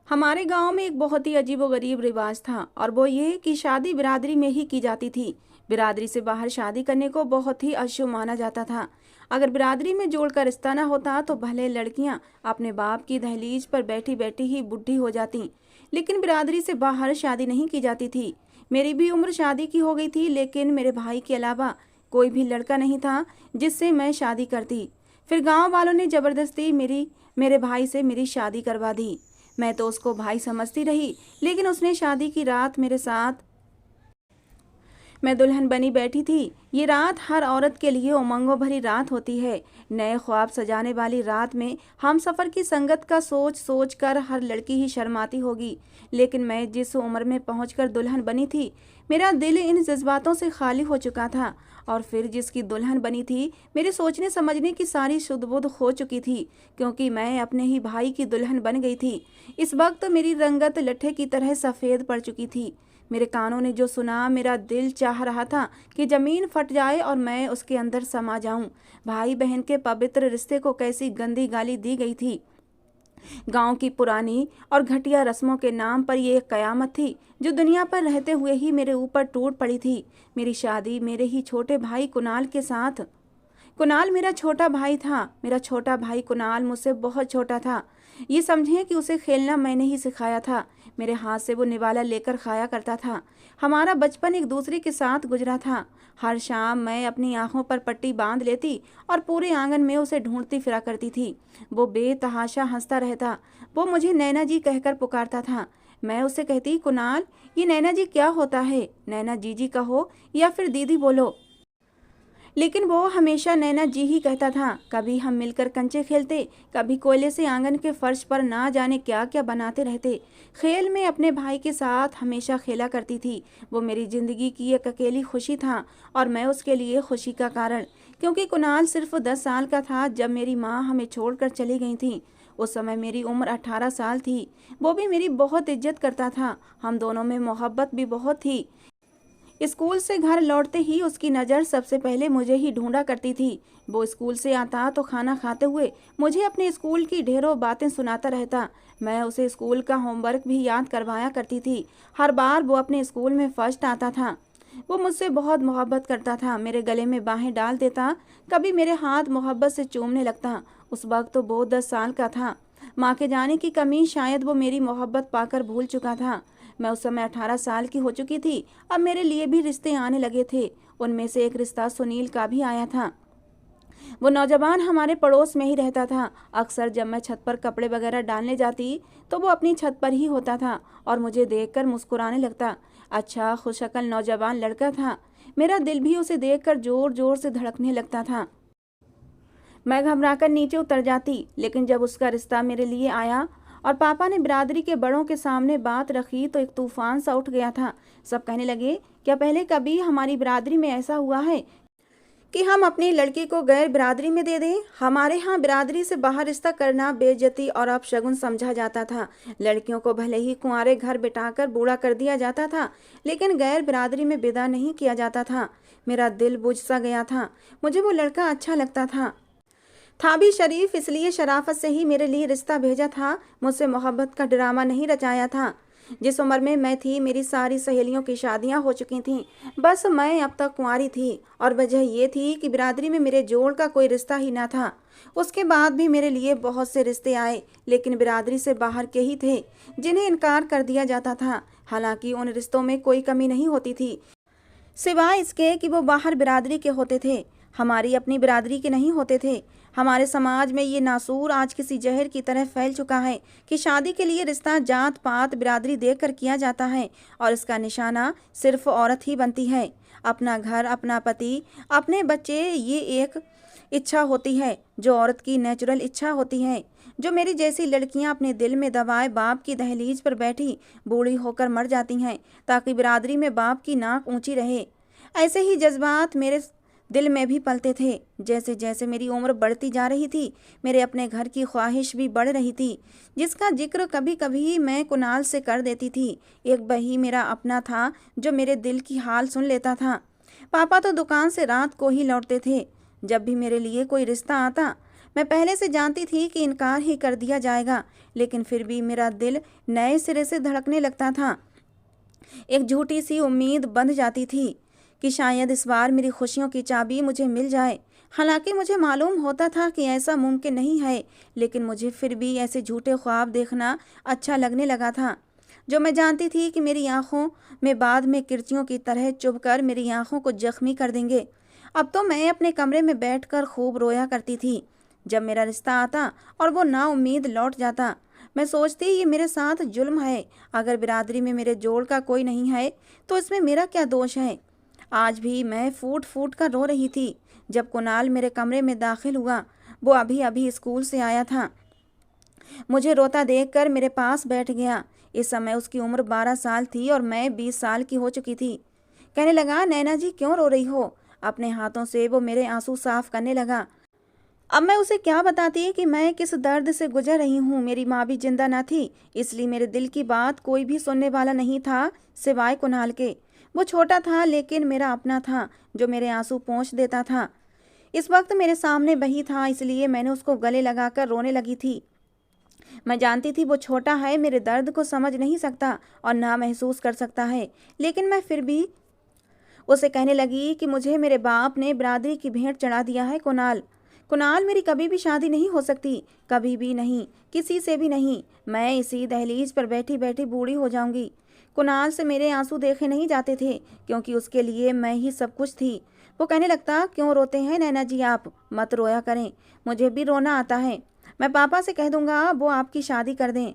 हमारे गांव में एक बहुत ही अजीबोगरीब रिवाज था और वो ये कि शादी बिरादरी में ही की जाती थी। बिरादरी से बाहर शादी करने को बहुत ही अशुभ माना जाता था। अगर बिरादरी में जोड़ का रिश्ता ना होता तो भले लड़कियां अपने बाप की दहलीज पर बैठी बैठी ही बुढ़ी हो जाती, लेकिन बिरादरी से बाहर शादी नहीं की जाती थी। मेरी भी उम्र शादी की हो गई थी, लेकिन मेरे भाई के अलावा कोई भी लड़का नहीं था जिससे मैं शादी करती। फिर गांव वालों ने जबरदस्ती मेरे भाई से मेरी शादी करवा दी। मैं तो उसको भाई समझती रही, लेकिन उसने शादी की रात मेरे साथ मैं दुल्हन बनी बैठी थी। ये रात हर औरत के लिए उमंगों भरी रात होती है। नए ख्वाब सजाने वाली रात में हम सफ़र की संगत का सोच सोच कर हर लड़की ही शर्माती होगी, लेकिन मैं जिस उम्र में पहुंचकर दुल्हन बनी थी, मेरा दिल इन जज्बातों से खाली हो चुका था। और फिर जिसकी दुल्हन बनी थी, मेरे सोचने समझने की सारी शुद्ध बुद्ध हो चुकी थी, क्योंकि मैं अपने ही भाई की दुल्हन बन गई थी। इस वक्त मेरी रंगत लट्ठे की तरह सफ़ेद पड़ चुकी थी। मेरे कानों ने जो सुना, मेरा दिल चाह रहा था कि जमीन फट जाए और मैं उसके अंदर समा जाऊं। भाई बहन के पवित्र रिश्ते को कैसी गंदी गाली दी गई थी। गांव की पुरानी और घटिया रस्मों के नाम पर ये एक कयामत थी जो दुनिया पर रहते हुए ही मेरे ऊपर टूट पड़ी थी। मेरी शादी मेरे ही छोटे भाई कुणाल के साथ। कुणाल मेरा छोटा भाई था। मेरा छोटा भाई कुणाल मुझसे बहुत छोटा था। ये समझें कि उसे खेलना मैंने ही सिखाया था। मेरे हाथ से वो निवाला लेकर खाया करता था। हमारा बचपन एक दूसरे के साथ गुजरा था। हर शाम मैं अपनी आंखों पर पट्टी बांध लेती और पूरे आंगन में उसे ढूंढती फिरा करती थी। वो बेतहाशा हंसता रहता। वो मुझे नैना जी कहकर पुकारता था। मैं उसे कहती, कुणाल, ये नैना जी क्या होता है? नैना जी कहो या फिर दीदी बोलो। लेकिन वो हमेशा नैना जी ही कहता था। कभी हम मिलकर कंचे खेलते, कभी कोयले से आंगन के फर्श पर ना जाने क्या क्या बनाते रहते। खेल में अपने भाई के साथ हमेशा खेला करती थी। वो मेरी जिंदगी की एक अकेली खुशी था और मैं उसके लिए खुशी का कारण। क्योंकि कुणाल सिर्फ 10 साल का था जब मेरी माँ हमें छोड़कर चली गई थी। उस समय मेरी उम्र 18 साल थी। वो भी मेरी बहुत इज्जत करता था। हम दोनों में मोहब्बत भी बहुत थी। स्कूल से घर लौटते ही उसकी नज़र सबसे पहले मुझे ही ढूंढा करती थी। वो स्कूल से आता तो खाना खाते हुए मुझे अपने स्कूल की ढेरों बातें सुनाता रहता। मैं उसे स्कूल का होमवर्क भी याद करवाया करती थी। हर बार वो अपने स्कूल में फर्स्ट आता था। वो मुझसे बहुत मोहब्बत करता था। मेरे गले में बाहें डाल देता, कभी मेरे हाथ मोहब्बत से चूमने लगता। उस वक्त तो वो 10 साल का था। माँ के जाने की कमी शायद वो मेरी मोहब्बत पाकर भूल चुका था। मैं उस समय 18 साल की हो चुकी थी। अब मेरे लिए भी रिश्ते आने लगे थे। उनमें से एक रिश्ता सुनील का भी आया था। वो नौजवान हमारे पड़ोस में ही रहता था। अक्सर जब मैं छत पर कपड़े वगैरह डालने जाती तो वो अपनी छत पर ही होता था और मुझे देखकर मुस्कुराने लगता। अच्छा खुशशक्ल नौजवान लड़का था। मेरा दिल भी उसे देखकर जोर जोर से धड़कने लगता था। मैं घबराकर नीचे उतर जाती, लेकिन जब उसका रिश्ता मेरे लिए आया और पापा ने बिरादरी के बड़ों के सामने बात रखी तो एक तूफान सा उठ गया था। सब कहने लगे, क्या पहले कभी हमारी बिरादरी में ऐसा हुआ है कि हम अपनी लड़की को गैर बिरादरी में दे दें? हमारे यहाँ बिरादरी से बाहर रिश्ता करना बेइज्जती और अपशगुन समझा जाता था। लड़कियों को भले ही कुंवारे घर बिठाकर बूढ़ा कर दिया जाता था, लेकिन गैर बिरादरी में विदा नहीं किया जाता था। मेरा दिल बुझ सा गया था। मुझे वो लड़का अच्छा लगता था भी शरीफ, इसलिए शराफत से ही मेरे लिए रिश्ता भेजा था। मुझसे मोहब्बत का ड्रामा नहीं रचाया था। जिस उम्र में मैं थी, मेरी सारी सहेलियों की शादियां हो चुकी थीं। बस मैं अब तक कुंवारी थी और वजह ये थी कि बिरादरी में मेरे जोड़ का कोई रिश्ता ही ना था। उसके बाद भी मेरे लिए बहुत से रिश्ते आए, लेकिन बिरादरी से बाहर के ही थे जिन्हें इनकार कर दिया जाता था। हालांकि उन रिश्तों में कोई कमी नहीं होती थी, सिवाय इसके कि वो बाहर बिरादरी के होते थे, हमारी अपनी बिरादरी के नहीं होते थे। हमारे समाज में ये नासूर आज किसी जहर की तरह फैल चुका है कि शादी के लिए रिश्ता जात पात बिरादरी देखकर किया जाता है और इसका निशाना सिर्फ औरत ही बनती है। अपना घर, अपना पति, अपने बच्चे, ये एक इच्छा होती है जो औरत की नेचुरल इच्छा होती है, जो मेरी जैसी लड़कियां अपने दिल में दबाए बाप की दहलीज पर बैठी बूढ़ी होकर मर जाती हैं ताकि बिरादरी में बाप की नाक ऊंची रहे। ऐसे ही जज्बात मेरे दिल में भी पलते थे। जैसे जैसे मेरी उम्र बढ़ती जा रही थी, मेरे अपने घर की ख्वाहिश भी बढ़ रही थी, जिसका जिक्र कभी कभी मैं कुणाल से कर देती थी। एक वही मेरा अपना था जो मेरे दिल की हाल सुन लेता था। पापा तो दुकान से रात को ही लौटते थे। जब भी मेरे लिए कोई रिश्ता आता, मैं पहले से जानती थी कि इनकार ही कर दिया जाएगा, लेकिन फिर भी मेरा दिल नए सिरे से धड़कने लगता था। एक झूठी सी उम्मीद बंध जाती थी कि शायद इस बार मेरी खुशियों की चाबी मुझे मिल जाए। हालांकि मुझे मालूम होता था कि ऐसा मुमकिन नहीं है, लेकिन मुझे फिर भी ऐसे झूठे ख्वाब देखना अच्छा लगने लगा था, जो मैं जानती थी कि मेरी आंखों में बाद में किरचियों की तरह चुभकर मेरी आंखों को जख्मी कर देंगे। अब तो मैं अपने कमरे में बैठकर खूब रोया करती थी जब मेरा रिश्ता आता और वो नाउम्मीद लौट जाता। मैं सोचती ये मेरे साथ जुल्म है। अगर बिरादरी में मेरे जोड़ का कोई नहीं है तो इसमें मेरा क्या दोष है। आज भी मैं फूट फूट कर रो रही थी जब कुणाल मेरे कमरे में दाखिल हुआ। वो अभी अभी स्कूल से आया था। मुझे रोता देखकर मेरे पास बैठ गया। इस समय उसकी उम्र 12 साल थी और मैं 20 साल की हो चुकी थी। कहने लगा, नैना जी क्यों रो रही हो। अपने हाथों से वो मेरे आंसू साफ करने लगा। अब मैं उसे क्या बताती कि मैं किस दर्द से गुजर रही हूँ। मेरी माँ भी जिंदा न थी, इसलिए मेरे दिल की बात कोई भी सुनने वाला नहीं था सिवाय कुणाल के। वो छोटा था लेकिन मेरा अपना था, जो मेरे आंसू पोंछ देता था। इस वक्त मेरे सामने वही था, इसलिए मैंने उसको गले लगाकर रोने लगी थी। मैं जानती थी वो छोटा है, मेरे दर्द को समझ नहीं सकता और ना महसूस कर सकता है, लेकिन मैं फिर भी उसे कहने लगी कि मुझे मेरे बाप ने बिरादरी की भेंट चढ़ा दिया है कुणाल, मेरी कभी भी शादी नहीं हो सकती, कभी भी नहीं, किसी से भी नहीं। मैं इसी दहलीज पर बैठी बैठी बूढ़ी हो जाऊंगी। कुणाल से मेरे आंसू देखे नहीं जाते थे, क्योंकि उसके लिए मैं ही सब कुछ थी। वो कहने लगता, क्यों रोते हैं नैना जी आप, मत रोया करें, मुझे भी रोना आता है। मैं पापा से कह दूंगा वो आपकी शादी कर दें।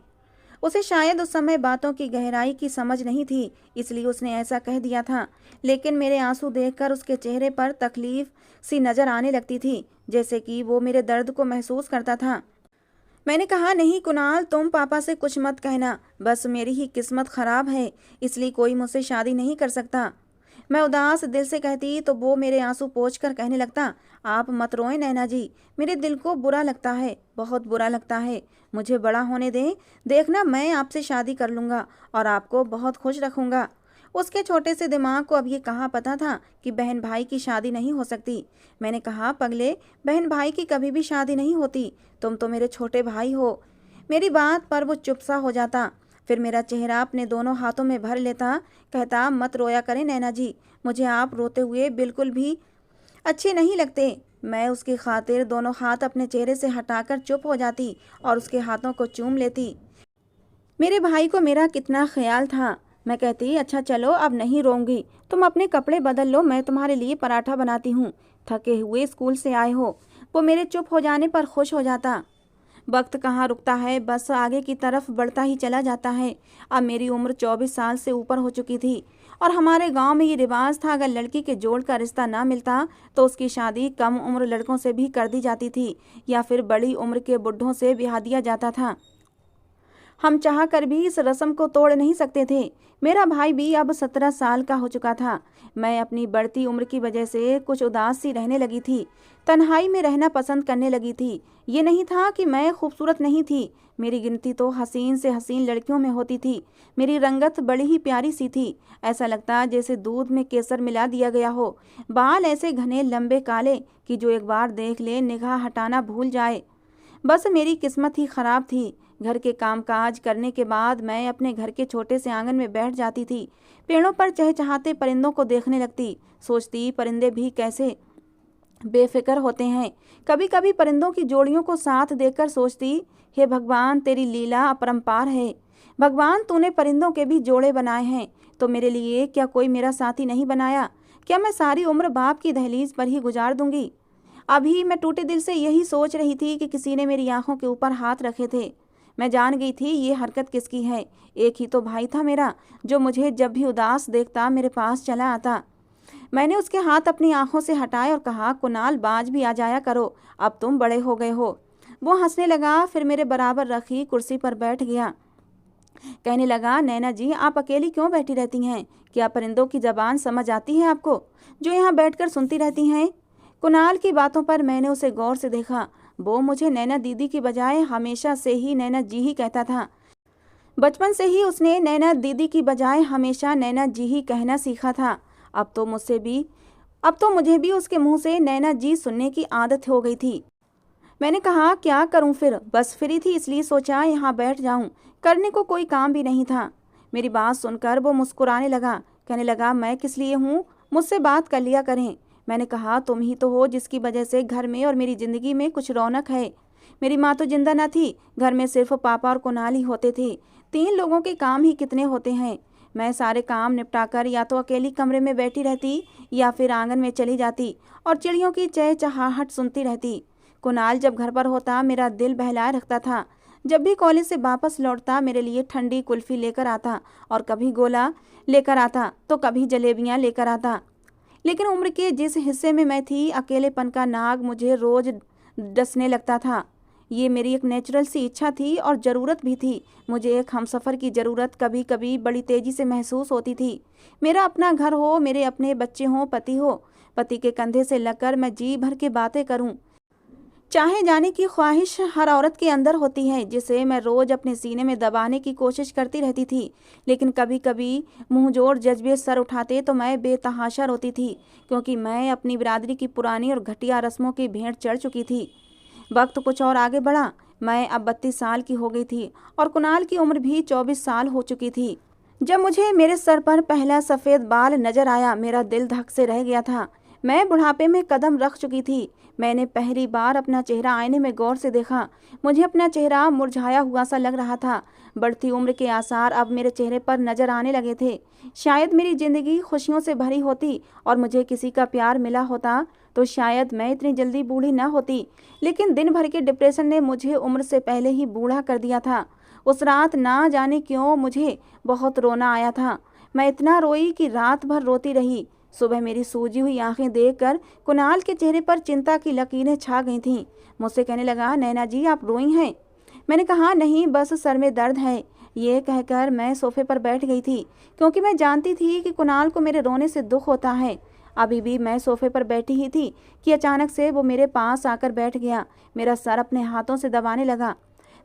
उसे शायद उस समय बातों की गहराई की समझ नहीं थी, इसलिए उसने ऐसा कह दिया था। लेकिन मेरे आंसू देखकर उसके चेहरे पर तकलीफ सी नजर आने लगती थी, जैसे कि वो मेरे दर्द को महसूस करता था। मैंने कहा, नहीं कुणाल, तुम पापा से कुछ मत कहना, बस मेरी ही किस्मत खराब है, इसलिए कोई मुझसे शादी नहीं कर सकता। मैं उदास दिल से कहती तो वो मेरे आंसू पोंछ कर कहने लगता, आप मत रोएं नैना जी, मेरे दिल को बुरा लगता है, बहुत बुरा लगता है। मुझे बड़ा होने दें, देखना मैं आपसे शादी कर लूँगा और आपको बहुत खुश रखूँगा। उसके छोटे से दिमाग को अब ये कहाँ पता था कि बहन भाई की शादी नहीं हो सकती। मैंने कहा, पगले, बहन भाई की कभी भी शादी नहीं होती, तुम तो मेरे छोटे भाई हो। मेरी बात पर वो चुप सा हो जाता, फिर मेरा चेहरा अपने दोनों हाथों में भर लेता, कहता, मत रोया करें नैना जी, मुझे आप रोते हुए बिल्कुल भी अच्छे नहीं लगते। मैं उसकी खातिर दोनों हाथ अपने चेहरे से हटाकर चुप हो जाती और उसके हाथों को चूम लेती। मेरे भाई को मेरा कितना ख्याल था। मैं कहती, अच्छा चलो अब नहीं रोऊंगी, तुम अपने कपड़े बदल लो, मैं तुम्हारे लिए पराठा बनाती हूँ, थके हुए स्कूल से आए हो। वो मेरे चुप हो जाने पर खुश हो जाता। वक्त कहाँ रुकता है, बस आगे की तरफ बढ़ता ही चला जाता है। अब मेरी उम्र 24 साल से ऊपर हो चुकी थी और हमारे गांव में ये रिवाज था, अगर लड़की के जोड़ का रिश्ता ना मिलता तो उसकी शादी कम उम्र लड़कों से भी कर दी जाती थी या फिर बड़ी उम्र के बुढ़ों से ब्याह दिया जाता था। हम चाह कर भी इस रस्म को तोड़ नहीं सकते थे। मेरा भाई भी अब 17 साल का हो चुका था। मैं अपनी बढ़ती उम्र की वजह से कुछ उदास सी रहने लगी थी, तन्हाई में रहना पसंद करने लगी थी। ये नहीं था कि मैं खूबसूरत नहीं थी, मेरी गिनती तो हसीन से हसीन लड़कियों में होती थी। मेरी रंगत बड़ी ही प्यारी सी थी, ऐसा लगता जैसे दूध में केसर मिला दिया गया हो। बाल ऐसे घने लंबे काले कि जो एक बार देख ले निगाह हटाना भूल जाए। बस मेरी किस्मत ही खराब थी। घर के कामकाज करने के बाद मैं अपने घर के छोटे से आंगन में बैठ जाती थी, पेड़ों पर चहचहाते परिंदों को देखने लगती। सोचती परिंदे भी कैसे बेफिक्र होते हैं। कभी कभी परिंदों की जोड़ियों को साथ देखकर सोचती, हे भगवान, तेरी लीला अपरंपार है। भगवान, तूने परिंदों के भी जोड़े बनाए हैं तो मेरे लिए क्या कोई मेरा साथी नहीं बनाया। क्या मैं सारी उम्र बाप की दहलीज पर ही गुजार दूंगी। अभी मैं टूटे दिल से यही सोच रही थी कि किसी ने मेरी आंखों के ऊपर हाथ रखे थे। मैं जान गई थी ये हरकत किसकी है। एक ही तो भाई था मेरा, जो मुझे जब भी उदास देखता मेरे पास चला आता। मैंने उसके हाथ अपनी आंखों से हटाए और कहा, कुणाल, बाज भी आ जाया करो, अब तुम बड़े हो गए हो। वो हंसने लगा, फिर मेरे बराबर रखी कुर्सी पर बैठ गया। कहने लगा, नैना जी, आप अकेली क्यों बैठी रहती हैं? क्या परिंदों की जबान समझ आती है आपको, जो यहाँ बैठकर सुनती रहती हैं? कुणाल की बातों पर मैंने उसे गौर से देखा। वो मुझे नैना दीदी की बजाय हमेशा से ही नैना जी ही कहता था। बचपन से ही उसने नैना दीदी की बजाय हमेशा नैना जी ही कहना सीखा था। अब तो मुझे भी उसके मुंह से नैना जी सुनने की आदत हो गई थी। मैंने कहा क्या करूं फिर, बस फ्री थी इसलिए सोचा यहाँ बैठ जाऊं, करने को कोई काम भी नहीं था। मेरी बात सुनकर वो मुस्कुराने लगा, कहने लगा मैं किस लिए हूँ, मुझसे बात कर लिया करें। मैंने कहा तुम ही तो हो जिसकी वजह से घर में और मेरी ज़िंदगी में कुछ रौनक है। मेरी माँ तो जिंदा न थी, घर में सिर्फ पापा और कुणाल ही होते थे। 3 लोगों के काम ही कितने होते हैं। मैं सारे काम निपटाकर या तो अकेली कमरे में बैठी रहती या फिर आंगन में चली जाती और चिड़ियों की चहचहाहट सुनती रहती। कुणाल जब घर पर होता मेरा दिल बहलाए रखता था। जब भी कॉलेज से वापस लौटता मेरे लिए ठंडी कुल्फी लेकर आता और कभी गोला लेकर आता तो कभी जलेबियां लेकर आता। लेकिन उम्र के जिस हिस्से में मैं थी, अकेलेपन का नाग मुझे रोज डसने लगता था। ये मेरी एक नेचुरल सी इच्छा थी और ज़रूरत भी थी। मुझे एक हमसफ़र की ज़रूरत कभी कभी बड़ी तेज़ी से महसूस होती थी। मेरा अपना घर हो, मेरे अपने बच्चे हों, पति हो, पति के कंधे से लगकर मैं जी भर के बातें करूं। चाहे जाने की ख्वाहिश हर औरत के अंदर होती है, जिसे मैं रोज़ अपने सीने में दबाने की कोशिश करती रहती थी। लेकिन कभी कभी मुंहजोड़ जज्बे सर उठाते तो मैं बेतहाशा रोती थी, क्योंकि मैं अपनी बिरादरी की पुरानी और घटिया रस्मों की भेंट चढ़ चुकी थी। वक्त कुछ और आगे बढ़ा। मैं अब 32 साल की हो गई थी और कुणाल की उम्र भी 24 साल हो चुकी थी। जब मुझे मेरे सर पर पहला सफ़ेद बाल नजर आया, मेरा दिल धक से रह गया था। मैं बुढ़ापे में कदम रख चुकी थी। मैंने पहली बार अपना चेहरा आईने में गौर से देखा। मुझे अपना चेहरा मुरझाया हुआ सा लग रहा था। बढ़ती उम्र के आसार अब मेरे चेहरे पर नजर आने लगे थे। शायद मेरी जिंदगी खुशियों से भरी होती और मुझे किसी का प्यार मिला होता तो शायद मैं इतनी जल्दी बूढ़ी न होती। लेकिन दिन भर के डिप्रेशन ने मुझे उम्र से पहले ही बूढ़ा कर दिया था। उस रात ना जाने क्यों मुझे बहुत रोना आया था। मैं इतना रोई कि रात भर रोती रही। सुबह मेरी सूजी हुई आंखें देखकर कुणाल के चेहरे पर चिंता की लकीरें छा गई थीं। मुझसे कहने लगा, नैना जी आप रोई हैं? मैंने कहा नहीं, बस सर में दर्द है। ये कहकर मैं सोफे पर बैठ गई थी, क्योंकि मैं जानती थी कि कुणाल को मेरे रोने से दुख होता है। अभी भी मैं सोफे पर बैठी ही थी कि अचानक से वो मेरे पास आकर बैठ गया। मेरा सर अपने हाथों से दबाने लगा।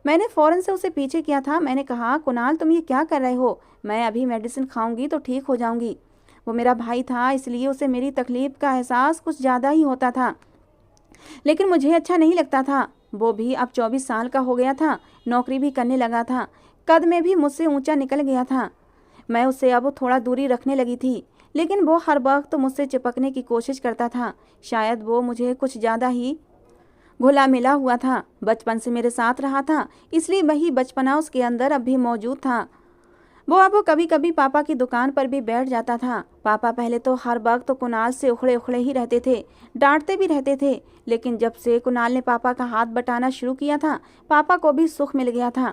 मैंने फ़ौरन से उसे पीछे किया था। मैंने कहा, कुणाल तुम ये क्या कर रहे हो? मैं अभी मेडिसिन खाऊंगी तो ठीक हो जाऊंगी। वो मेरा भाई था, इसलिए उसे मेरी तकलीफ का एहसास कुछ ज़्यादा ही होता था, लेकिन मुझे अच्छा नहीं लगता था। वो भी अब 24 साल का हो गया था, नौकरी भी करने लगा था, कद में भी मुझसे ऊंचा निकल गया था। मैं उससे अब थोड़ा दूरी रखने लगी थी, लेकिन वो हर वक्त मुझसे चिपकने की कोशिश करता था। शायद वो मुझे कुछ ज़्यादा ही घुला मिला हुआ था। बचपन से मेरे साथ रहा था, इसलिए वही बचपना उसके अंदर अब भी मौजूद था। वो अब कभी कभी पापा की दुकान पर भी बैठ जाता था। पापा पहले तो हर वक्त तो कुणाल से उखड़े उखड़े ही रहते थे, डांटते भी रहते थे। लेकिन जब से कुणाल ने पापा का हाथ बटाना शुरू किया था, पापा को भी सुख मिल गया था।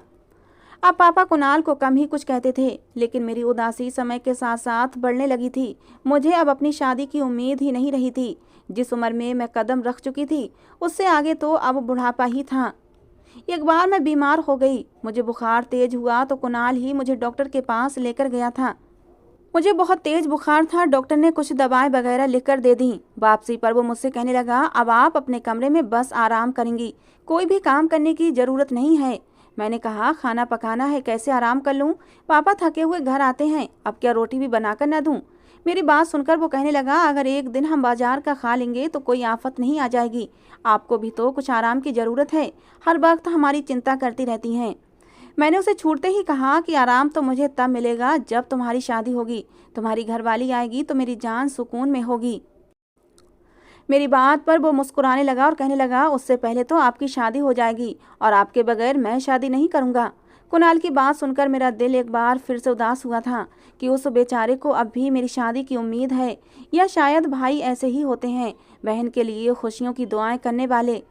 अब पापा कुणाल को कम ही कुछ कहते थे, लेकिन मेरी उदासी समय के साथ साथ बढ़ने लगी थी। मुझे अब अपनी शादी की उम्मीद ही नहीं रही थी। जिस उम्र में मैं कदम रख चुकी थी, उससे आगे तो अब बुढ़ापा ही था। एक बार मैं बीमार हो गई। मुझे बुखार तेज हुआ तो कुणाल ही मुझे डॉक्टर के पास लेकर गया था। मुझे बहुत तेज बुखार था। डॉक्टर ने कुछ दवाएं वगैरह लिखकर दे दी। वापसी पर वो मुझसे कहने लगा, अब आप अपने कमरे में बस आराम करेंगी, कोई भी काम करने की ज़रूरत नहीं है। मैंने कहा, खाना पकाना है, कैसे आराम कर लूँ? पापा थके हुए घर आते हैं, अब क्या रोटी भी बनाकर न दूँ? मेरी बात सुनकर वो कहने लगा, अगर एक दिन हम बाजार का खा लेंगे तो कोई आफत नहीं आ जाएगी। आपको भी तो कुछ आराम की ज़रूरत है, हर वक्त हमारी चिंता करती रहती हैं। मैंने उसे छूटते ही कहा कि आराम तो मुझे तब मिलेगा जब तुम्हारी शादी होगी, तुम्हारी घरवाली आएगी तो मेरी जान सुकून में होगी। मेरी बात पर वो मुस्कुराने लगा और कहने लगा, उससे पहले तो आपकी शादी हो जाएगी और आपके बगैर मैं शादी नहीं करूँगा। कुणाल की बात सुनकर मेरा दिल एक बार फिर से उदास हुआ था कि उस बेचारे को अब भी मेरी शादी की उम्मीद है, या शायद भाई ऐसे ही होते हैं, बहन के लिए खुशियों की दुआएं करने वाले।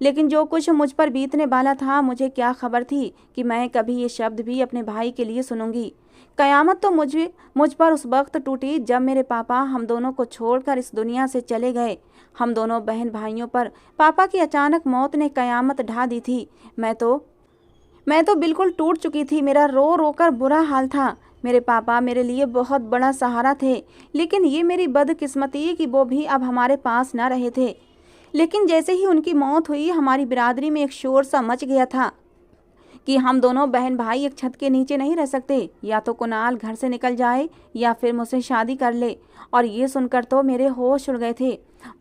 लेकिन जो कुछ मुझ पर बीतने वाला था, मुझे क्या खबर थी कि मैं कभी ये शब्द भी अपने भाई के लिए सुनूंगी। कयामत तो मुझ पर उस वक्त टूटी जब मेरे पापा हम दोनों को छोड़कर इस दुनिया से चले गए। हम दोनों बहन भाइयों पर पापा की अचानक मौत ने कयामत ढा दी थी। मैं तो बिल्कुल टूट चुकी थी। मेरा रो रो कर बुरा हाल था। मेरे पापा मेरे लिए बहुत बड़ा सहारा थे, लेकिन ये मेरी बदकिस्मती कि वो भी अब हमारे पास न रहे थे। लेकिन जैसे ही उनकी मौत हुई, हमारी बिरादरी में एक शोर सा मच गया था कि हम दोनों बहन भाई एक छत के नीचे नहीं रह सकते। या तो कुणाल घर से निकल जाए या फिर मुझसे शादी कर ले। और ये सुनकर तो मेरे होश उड़ गए थे।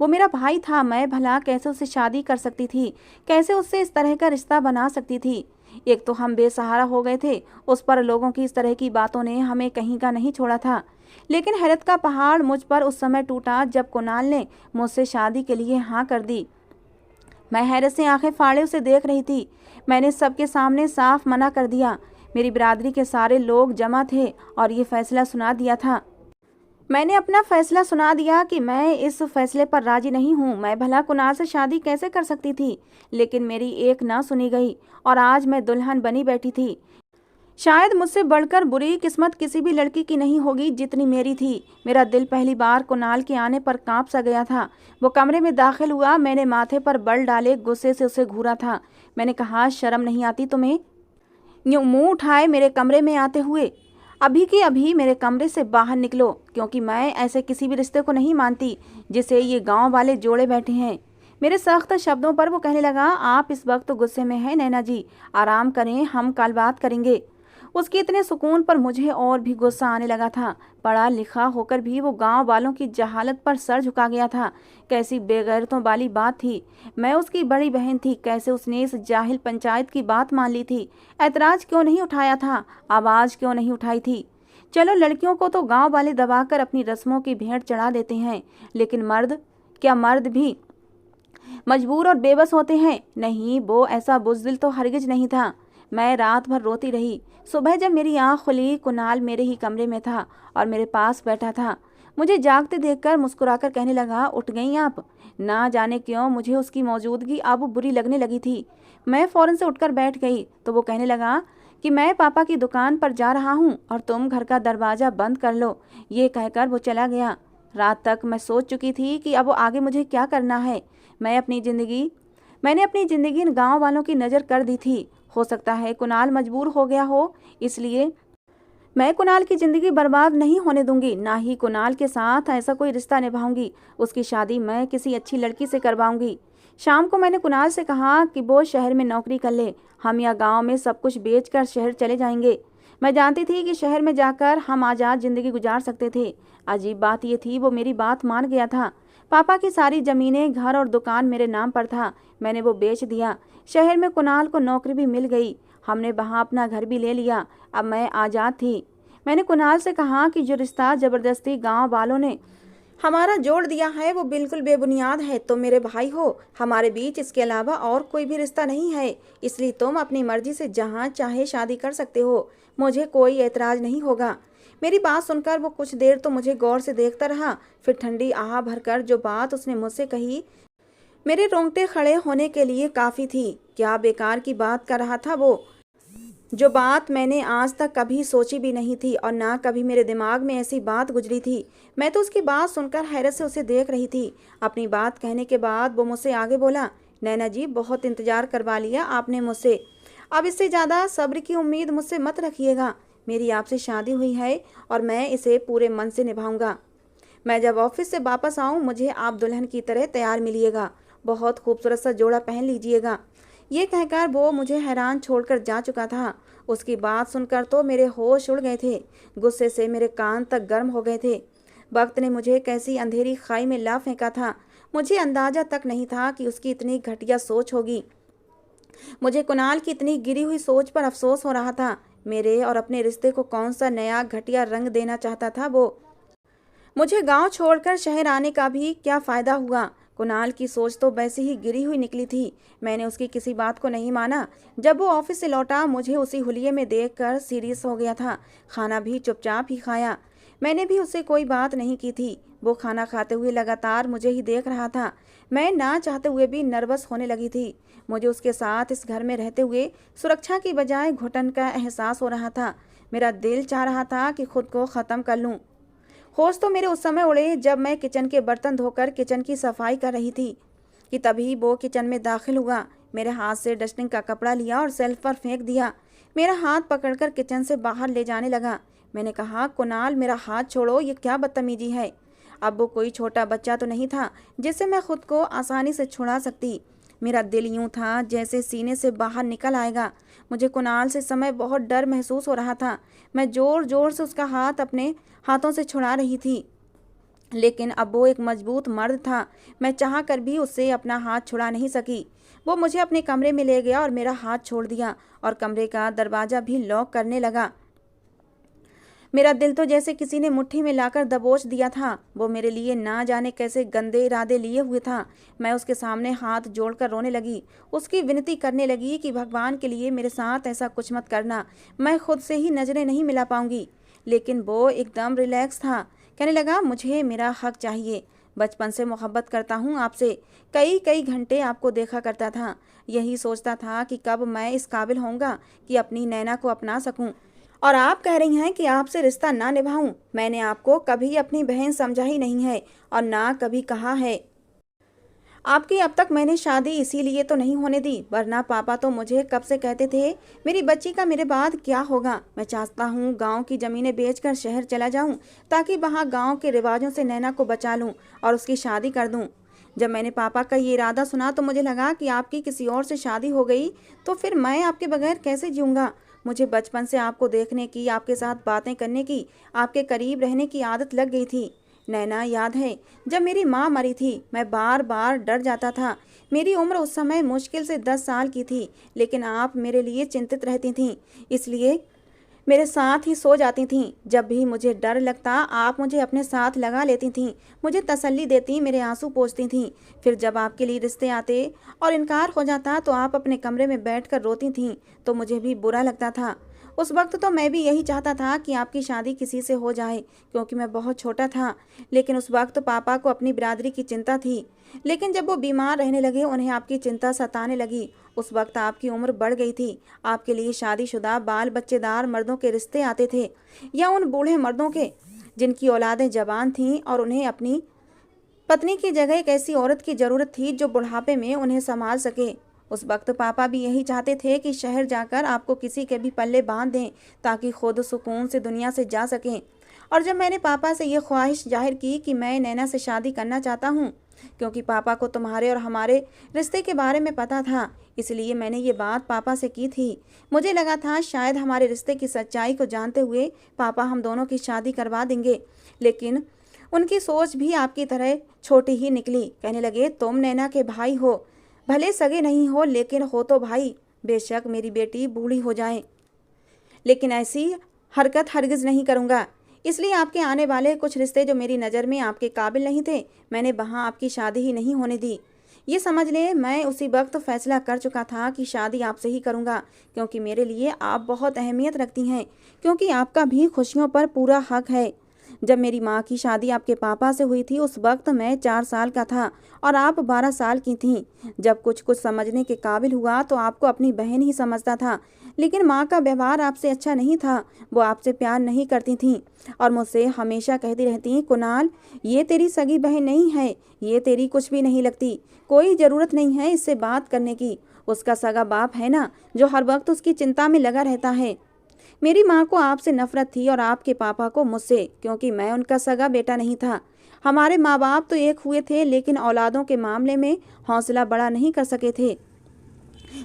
वो मेरा भाई था, मैं भला कैसे उससे शादी कर सकती थी, कैसे उससे इस तरह का रिश्ता बना सकती थी। एक तो हम बेसहारा हो गए थे, उस पर लोगों की इस तरह की बातों ने हमें कहीं का नहीं छोड़ा था। लेकिन हैरत का पहाड़ मुझ पर उस समय टूटा जब कुणाल ने मुझसे शादी के लिए हाँ कर दी। मैं हैरत से आंखें फाड़े उसे देख रही थी। मैंने सबके सामने साफ मना कर दिया। मेरी बिरादरी के सारे लोग जमा थे और ये फैसला सुना दिया था। मैंने अपना फैसला सुना दिया कि मैं इस फैसले पर राजी नहीं हूँ। मैं भला कुणाल से शादी कैसे कर सकती थी, लेकिन मेरी एक ना सुनी गई और आज मैं दुल्हन बनी बैठी थी। शायद मुझसे बढ़कर बुरी किस्मत किसी भी लड़की की नहीं होगी जितनी मेरी थी। मेरा दिल पहली बार कुणाल के आने पर कांप सा गया था। वो कमरे में दाखिल हुआ, मैंने माथे पर बल डाले गुस्से से उसे घूरा था। मैंने कहा, शर्म नहीं आती तुम्हें? यूं मुंह उठाए मेरे कमरे में आते हुए अभी की अभी मेरे कमरे से बाहर निकलो, क्योंकि मैं ऐसे किसी भी रिश्ते को नहीं मानती जिसे ये गांव वाले जोड़े बैठे हैं। मेरे सख्त शब्दों पर वो कहने लगा, आप इस वक्त गुस्से में हैं नैना जी, आराम करें, हम कल बात करेंगे। उसके इतने सुकून पर मुझे और भी गुस्सा आने लगा था। पढ़ा लिखा होकर भी वो गांव वालों की जहालत पर सर झुका गया था। कैसी बेगैरतों वाली बात थी। मैं उसकी बड़ी बहन थी, कैसे उसने इस जाहिल पंचायत की बात मान ली थी। ऐतराज क्यों नहीं उठाया था, आवाज़ क्यों नहीं उठाई थी। चलो, लड़कियों को तो गांव वाले दबाकर अपनी रस्मों की भेंट चढ़ा देते हैं, लेकिन मर्द, क्या मर्द भी मजबूर और बेबस होते हैं? नहीं, वो ऐसा बुज़दिल तो हरगिज नहीं था। मैं रात भर रोती रही। सुबह जब मेरी आँख खुली, कुणाल मेरे ही कमरे में था और मेरे पास बैठा था। मुझे जागते देखकर मुस्कुराकर कहने लगा, उठ गई आप? ना जाने क्यों मुझे उसकी मौजूदगी अब बुरी लगने लगी थी। मैं फौरन से उठकर बैठ गई तो वो कहने लगा कि मैं पापा की दुकान पर जा रहा हूँ और तुम घर का दरवाज़ा बंद कर लो। ये कहकर वो चला गया। रात तक मैं सोच चुकी थी कि अब आगे मुझे क्या करना है। मैंने अपनी ज़िंदगी इन गाँव वालों की नज़र कर दी थी। हो सकता है कुणाल मजबूर हो गया हो, इसलिए मैं कुणाल की ज़िंदगी बर्बाद नहीं होने दूंगी। ना ही कुणाल के साथ ऐसा कोई रिश्ता निभाऊंगी। उसकी शादी मैं किसी अच्छी लड़की से करवाऊंगी। शाम को मैंने कुणाल से कहा कि वो शहर में नौकरी कर ले। हम या गांव में सब कुछ बेचकर शहर चले जाएंगे। मैं जानती थी कि शहर में जाकर हम आज़ाद ज़िंदगी गुजार सकते थे। अजीब बात यह थी, वो मेरी बात मान गया था। पापा की सारी ज़मीनें, घर और दुकान मेरे नाम पर था। मैंने वो बेच दिया। शहर में कुणाल को नौकरी भी मिल गई। हमने वहाँ अपना घर भी ले लिया। अब मैं आज़ाद थी। मैंने कुणाल से कहा कि जो रिश्ता ज़बरदस्ती गांव वालों ने हमारा जोड़ दिया है वो बिल्कुल बेबुनियाद है। तुम मेरे भाई हो, हमारे बीच इसके अलावा और कोई भी रिश्ता नहीं है, इसलिए तुम अपनी मर्जी से जहाँ चाहे शादी कर सकते हो। मुझे कोई एतराज़ नहीं होगा। मेरी बात सुनकर वो कुछ देर तो मुझे गौर से देखता रहा, फिर ठंडी आह भरकर जो बात उसने मुझसे कही मेरे रोंगटे खड़े होने के लिए काफ़ी थी। क्या बेकार की बात कर रहा था वो, जो बात मैंने आज तक कभी सोची भी नहीं थी और ना कभी मेरे दिमाग में ऐसी बात गुजरी थी। मैं तो उसकी बात सुनकर हैरत से उसे देख रही थी। अपनी बात कहने के बाद वो मुझसे आगे बोला, नैना जी, बहुत इंतज़ार करवा लिया आपने मुझसे। अब इससे ज़्यादा सब्र की उम्मीद मुझसे मत रखिएगा। मेरी आपसे शादी हुई है और मैं इसे पूरे मन से निभाऊंगा। मैं जब ऑफिस से वापस आऊँ मुझे आप दुल्हन की तरह तैयार मिलिएगा। बहुत खूबसूरत सा जोड़ा पहन लीजिएगा। ये कहकर वो मुझे हैरान छोड़कर जा चुका था। उसकी बात सुनकर तो मेरे होश उड़ गए थे। गुस्से से मेरे कान तक गर्म हो गए थे। वक्त ने मुझे कैसी अंधेरी खाई में ला फेंका था। मुझे अंदाजा तक नहीं था कि उसकी इतनी घटिया सोच होगी। मुझे कुणाल की इतनी गिरी हुई सोच पर अफसोस हो रहा था। मेरे और अपने रिश्ते को कौन सा नया घटिया रंग देना चाहता था वो। मुझे गांव छोड़कर शहर आने का भी क्या फ़ायदा हुआ। कुणाल की सोच तो वैसे ही गिरी हुई निकली थी। मैंने उसकी किसी बात को नहीं माना। जब वो ऑफिस से लौटा मुझे उसी हुलिये में देखकर सीरियस हो गया था। खाना भी चुपचाप ही खाया। मैंने भी उससे कोई बात नहीं की थी। वो खाना खाते हुए लगातार मुझे ही देख रहा था। मैं ना चाहते हुए भी नर्वस होने लगी थी। मुझे उसके साथ इस घर में रहते हुए सुरक्षा की बजाय घुटन का एहसास हो रहा था। मेरा दिल चाह रहा था कि खुद को ख़त्म कर लूँ। होश तो मेरे उस समय उड़े जब मैं किचन के बर्तन धोकर किचन की सफाई कर रही थी कि तभी वो किचन में दाखिल हुआ। मेरे हाथ से डस्टिंग का कपड़ा लिया और सेल्फ पर फेंक दिया। मेरा हाथ पकड़कर किचन से बाहर ले जाने लगा। मैंने कहा, कुणाल, मेरा हाथ छोड़ो, ये क्या बदतमीजी है। अब वो कोई छोटा बच्चा तो नहीं था जिससे मैं खुद को आसानी से छुड़ा सकती। मेरा दिल यूं था जैसे सीने से बाहर निकल आएगा। मुझे कुणाल से समय बहुत डर महसूस हो रहा था। मैं जोर जोर से उसका हाथ अपने हाथों से छुड़ा रही थी, लेकिन अब वो एक मजबूत मर्द था। मैं चाह कर भी उससे अपना हाथ छुड़ा नहीं सकी। वो मुझे अपने कमरे में ले गया और मेरा हाथ छोड़ दिया और कमरे का दरवाज़ा भी लॉक करने लगा। मेरा दिल तो जैसे किसी ने मुट्ठी में लाकर दबोच दिया था। वो मेरे लिए ना जाने कैसे गंदे इरादे लिए हुए था। मैं उसके सामने हाथ जोड़कर रोने लगी, उसकी विनती करने लगी कि भगवान के लिए मेरे साथ ऐसा कुछ मत करना, मैं खुद से ही नज़रें नहीं मिला पाऊंगी। लेकिन वो एकदम रिलैक्स था। कहने लगा, मुझे मेरा हक चाहिए। बचपन से मोहब्बत करता हूँ आपसे। कई कई घंटे आपको देखा करता था। यही सोचता था कि कब मैं इस काबिल होऊंगा कि अपनी नैना को अपना सकूं। और आप कह रही हैं कि आपसे रिश्ता ना निभाऊं। मैंने आपको कभी अपनी बहन समझा ही नहीं है और ना कभी कहा है। आपकी अब तक मैंने शादी इसीलिए तो नहीं होने दी, वरना पापा तो मुझे कब से कहते थे मेरी बच्ची का मेरे बाद क्या होगा। मैं चाहता हूँ गांव की ज़मीनें बेचकर शहर चला जाऊँ, ताकि वहाँ गांव के रिवाजों से नैना को बचा लूँ और उसकी शादी कर दूँ। जब मैंने पापा का ये इरादा सुना तो मुझे लगा कि आपकी किसी और से शादी हो गई तो फिर मैं आपके बगैर कैसे जीऊँगा। मुझे बचपन से आपको देखने की, आपके साथ बातें करने की, आपके करीब रहने की आदत लग गई थी। नैना, याद है जब मेरी माँ मरी थी, मैं बार बार डर जाता था। मेरी उम्र उस समय मुश्किल से 10 साल की थी, लेकिन आप मेरे लिए चिंतित रहती थीं, इसलिए मेरे साथ ही सो जाती थीं। जब भी मुझे डर लगता आप मुझे अपने साथ लगा लेती थीं, मुझे तसल्ली देती, मेरे आंसू पोंछती थीं। फिर जब आपके लिए रिश्ते आते और इनकार हो जाता तो आप अपने कमरे में बैठकर रोती थीं, तो मुझे भी बुरा लगता था। उस वक्त तो मैं भी यही चाहता था कि आपकी शादी किसी से हो जाए, क्योंकि मैं बहुत छोटा था। लेकिन उस वक्त पापा को अपनी बिरादरी की चिंता थी। लेकिन जब वो बीमार रहने लगे, उन्हें आपकी चिंता सताने लगी। उस वक्त आपकी उम्र बढ़ गई थी। आपके लिए शादीशुदा बाल बच्चेदार मर्दों के रिश्ते आते थे, या उन बूढ़े मर्दों के जिनकी औलादें जवान थीं और उन्हें अपनी पत्नी की जगह एक ऐसी औरत की ज़रूरत थी जो बुढ़ापे में उन्हें संभाल सके। उस वक्त पापा भी यही चाहते थे कि शहर जाकर आपको किसी के भी पल्ले बांध दें, ताकि खुद सुकून से दुनिया से जा सकें। और जब मैंने पापा से ये ख्वाहिश जाहिर की कि मैं नैना से शादी करना चाहता हूँ, क्योंकि पापा को तुम्हारे और हमारे रिश्ते के बारे में पता था, इसलिए मैंने ये बात पापा से की थी। मुझे लगा था शायद हमारे रिश्ते की सच्चाई को जानते हुए पापा हम दोनों की शादी करवा देंगे। लेकिन उनकी सोच भी आपकी तरह छोटी ही निकली। कहने लगे, तुम नैना के भाई हो, भले सगे नहीं हो लेकिन हो तो भाई। बेशक मेरी बेटी बूढ़ी हो जाए, लेकिन ऐसी हरकत हरगिज़ नहीं करूँगा। इसलिए आपके आने वाले कुछ रिश्ते जो मेरी नज़र में आपके काबिल नहीं थे, मैंने वहाँ आपकी शादी ही नहीं होने दी। ये समझ ले, मैं उसी वक्त फैसला कर चुका था कि शादी आपसे ही करूँगा, क्योंकि मेरे लिए आप बहुत अहमियत रखती हैं, क्योंकि आपका भी खुशियों पर पूरा हक है। जब मेरी माँ की शादी आपके पापा से हुई थी, उस वक्त मैं 4 साल का था और आप 12 साल की थीं। जब कुछ कुछ समझने के काबिल हुआ तो आपको अपनी बहन ही समझता था, लेकिन माँ का व्यवहार आपसे अच्छा नहीं था। वो आपसे प्यार नहीं करती थीं और मुझसे हमेशा कहती रहती, कुणाल, ये तेरी सगी बहन नहीं है, ये तेरी कुछ भी नहीं लगती, कोई ज़रूरत नहीं है इससे बात करने की। उसका सगा बाप है ना, जो हर वक्त उसकी चिंता में लगा रहता है। मेरी माँ को आपसे नफरत थी और आपके पापा को मुझसे, क्योंकि मैं उनका सगा बेटा नहीं था। हमारे माँ बाप तो एक हुए थे, लेकिन औलादों के मामले में हौसला बड़ा नहीं कर सके थे।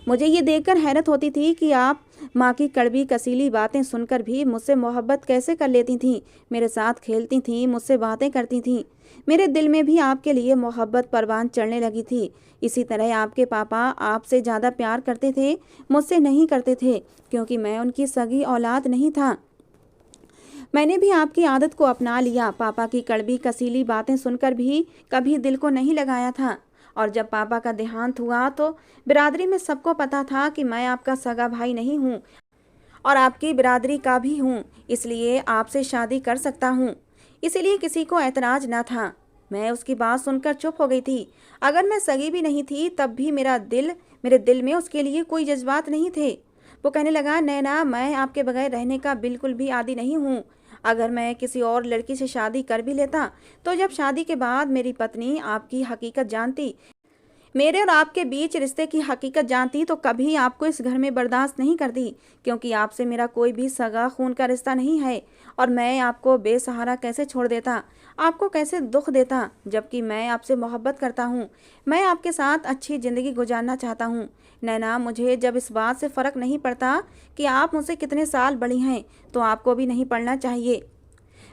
मुझे ये देखकर हैरत होती थी कि आप माँ की कड़वी कसीली बातें सुनकर भी मुझसे मोहब्बत कैसे कर लेती थीं, मेरे साथ खेलती थीं, मुझसे बातें करती थीं। मेरे दिल में भी आपके लिए मोहब्बत परवान चढ़ने लगी थी। इसी तरह आपके पापा आपसे ज़्यादा प्यार करते थे, मुझसे नहीं करते थे, क्योंकि मैं उनकी सगी औलाद नहीं था। मैंने भी आपकी आदत को अपना लिया। पापा की कड़वी कसीली बातें सुनकर भी कभी दिल को नहीं लगाया था। और जब पापा का देहांत हुआ तो बिरादरी में सबको पता था कि मैं आपका सगा भाई नहीं हूँ और आपकी बिरादरी का भी हूँ, इसलिए आपसे शादी कर सकता हूँ। इसीलिए किसी को ऐतराज न था। मैं उसकी बात सुनकर चुप हो गई थी। अगर मैं सगी भी नहीं थी तब भी मेरे दिल में उसके लिए कोई जज्बात नहीं थे। वो कहने लगा, नैना, मैं आपके बगैर रहने का बिल्कुल भी आदी नहीं हूँ। अगर मैं किसी और लड़की से शादी कर भी लेता तो जब शादी के बाद मेरी पत्नी आपकी हकीकत जानती, मेरे और आपके बीच रिश्ते की हकीकत जानती तो कभी आपको इस घर में बर्दाश्त नहीं करती, क्योंकि आपसे मेरा कोई भी सगा खून का रिश्ता नहीं है। और मैं आपको बेसहारा कैसे छोड़ देता, आपको कैसे दुख देता, जबकि मैं आपसे मोहब्बत करता हूँ। मैं आपके साथ अच्छी ज़िंदगी गुजारना चाहता हूँ। नैना, मुझे जब इस बात से फ़र्क नहीं पड़ता कि आप मुझसे कितने साल बड़ी हैं, तो आपको भी नहीं पड़ना चाहिए।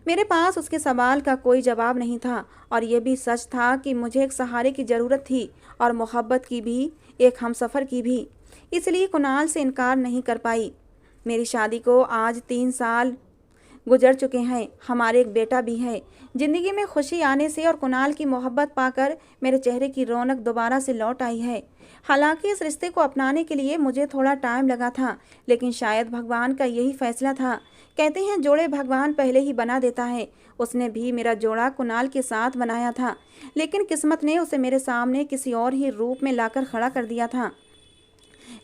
मेरे पास उसके सवाल का कोई जवाब नहीं था, और ये भी सच था कि मुझे एक सहारे की ज़रूरत थी, और मोहब्बत की भी, एक हमसफ़र की भी। इसलिए कुणाल से इनकार नहीं कर पाई। मेरी शादी को आज 3 साल गुजर चुके हैं, हमारे एक बेटा भी है। ज़िंदगी में खुशी आने से और कुणाल की मोहब्बत पाकर मेरे चेहरे की रौनक दोबारा से लौट आई है। हालांकि इस रिश्ते को अपनाने के लिए मुझे थोड़ा टाइम लगा था, लेकिन शायद भगवान का यही फैसला था। कहते हैं जोड़े भगवान पहले ही बना देता है। उसने भी मेरा जोड़ा कुणाल के साथ बनाया था, लेकिन किस्मत ने उसे मेरे सामने किसी और ही रूप में लाकर खड़ा कर दिया था।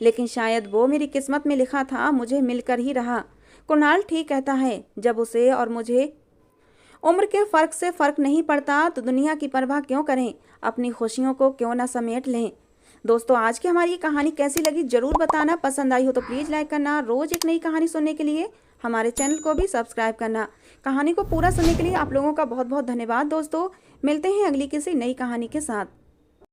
लेकिन शायद वो मेरी किस्मत में लिखा था, मुझे मिलकर ही रहा। कुणाल ठीक कहता है, जब उसे और मुझे उम्र के फ़र्क से फ़र्क नहीं पड़ता तो दुनिया की परवाह क्यों करें, अपनी खुशियों को क्यों ना समेट लें। दोस्तों, आज की हमारी ये कहानी कैसी लगी ज़रूर बताना। पसंद आई हो तो प्लीज़ लाइक करना। रोज़ एक नई कहानी सुनने के लिए हमारे चैनल को भी सब्सक्राइब करना। कहानी को पूरा सुनने के लिए आप लोगों का बहुत बहुत धन्यवाद। दोस्तों, मिलते हैं अगली किसी नई कहानी के साथ।